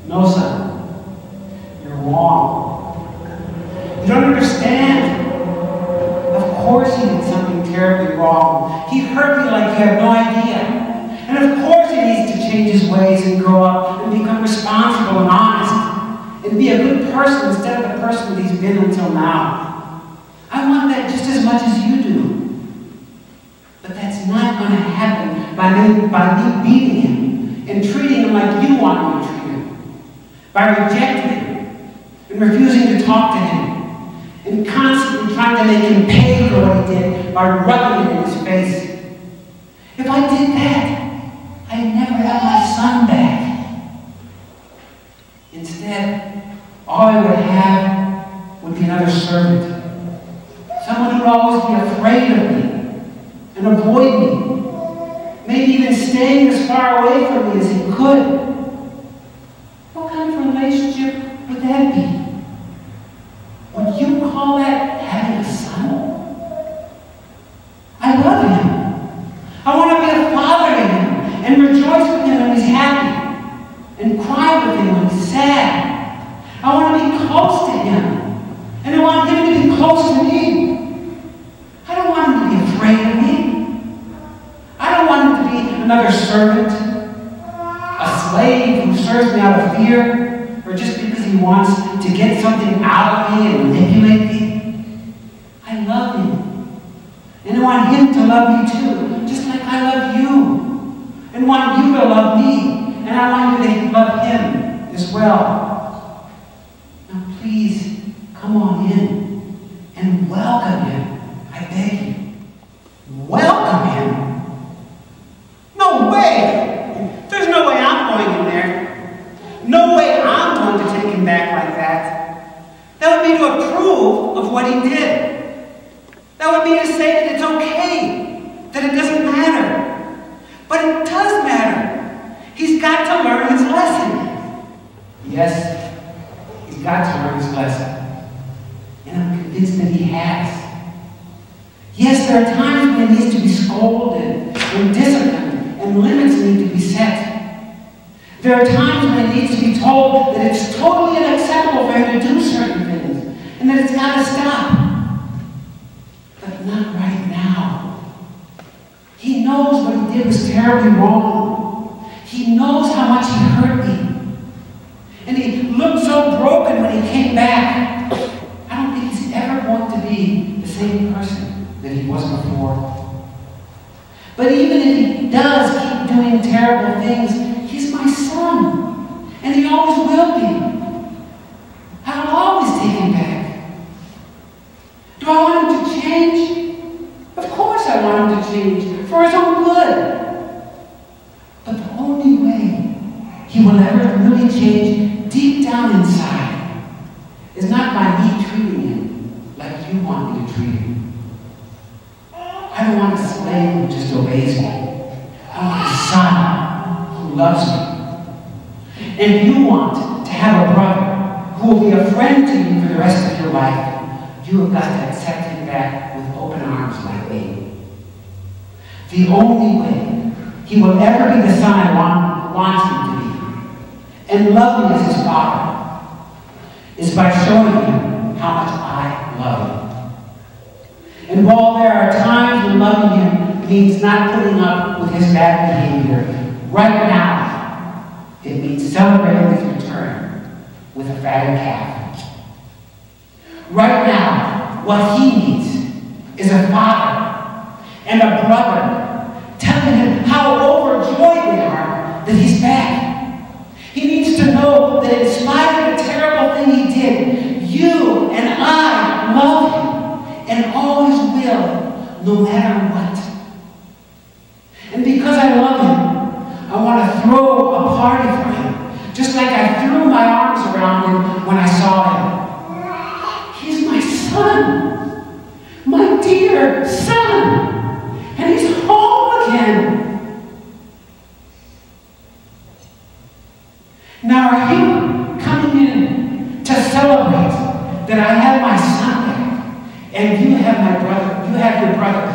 No, son. You're wrong. You don't understand. Of course he did something terribly wrong. He hurt me like you have no idea. And of course he needs to change his ways and grow up and become responsible and honest and be a good person instead of the person that he's been until now. I want that just as much as you do. But that's not going to happen by me beating him and treating him like you want me to treat him. By rejecting him and refusing to talk to him and constantly trying to make him pay for what he did by rubbing it in his face. If I did that, I'd never have my son back. Instead, all I would have would be another servant. Someone who would always be afraid of me and avoid me. Maybe even staying as far away from me as he could. What kind of relationship would that be? Would you call that having a son? I love him. I want to be a father to him and rejoice with him when he's happy and cry with him when he's sad. I want to be close to him and I want him to be close to me. I don't want him to be afraid of me. I don't want him to be another servant, a slave who serves me out of fear or just because he wants to get something out of me and manipulate me. I love him. And I want him to love me too, just like I love you. And want you to love me. And I want you to love him as well. Now please, come on in and welcome him. I beg you. Welcome him? No way! There's no way I'm going in there. No way I'm going to take him back like that. That would be to approve of what he did. That would be to say that it's okay, that it doesn't matter. But it does matter. He's got to learn his lesson. Yes, he's got to learn his lesson. And I'm convinced that he has. Yes, there are times when he needs to be scolded and disciplined and limits need to be set. There are times when he needs to be told that it's totally unacceptable for him to do certain things and that it's got to stop. But not right now. He knows what he did was terribly wrong. He knows how much he hurt me. And he looked so broken when he came back. I don't think he's ever going to be the same person that he was before. But even if he does keep doing terrible things, he's my son. And he always will be. I will always take him back. Do I want him to change? Of course I want him to change, for his own good. But the only way he will ever really change deep down inside is not by me treating him like you want me to treat him. I don't want a slave who just obeys me. I want a son who loves me. And if you want to have a brother who will be a friend to you for the rest of your life, you have got to accept him back with open arms like me. The only way he will ever be the son I want him to be, and love me as his father, is by showing him how much I love him. And while there are times when loving him means not putting up with his bad behavior, right now it means celebrating his return with a fatted calf. Right now, what he needs is a father and a brother telling him how overjoyed they are that he's back. He needs to know that in spite of the terrible thing he did, you and I love him and always will, no matter what. And because I love him, I want to throw a party for him, just like I threw my arms around him when I saw him. He's my son, my dear son, and he's home again. Now are you coming in to celebrate that I have my son back, and you have my brother, you have your brother